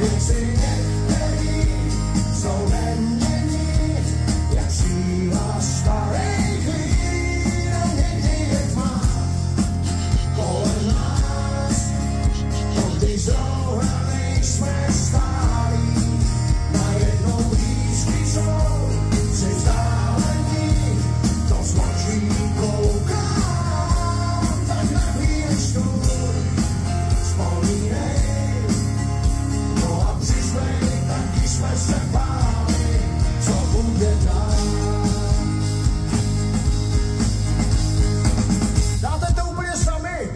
Jestli některý jsou nemění, jak síla starých lín, a někdy je tma kolem nás, když dlouho nejsme stálí, najednou blízký jsou si vzdálení, to z očí koukám, tak na chvíli stůl, vzpomínej, no a přiznej, taky jsme se báli, co bude dál. Dáte to úplně sami?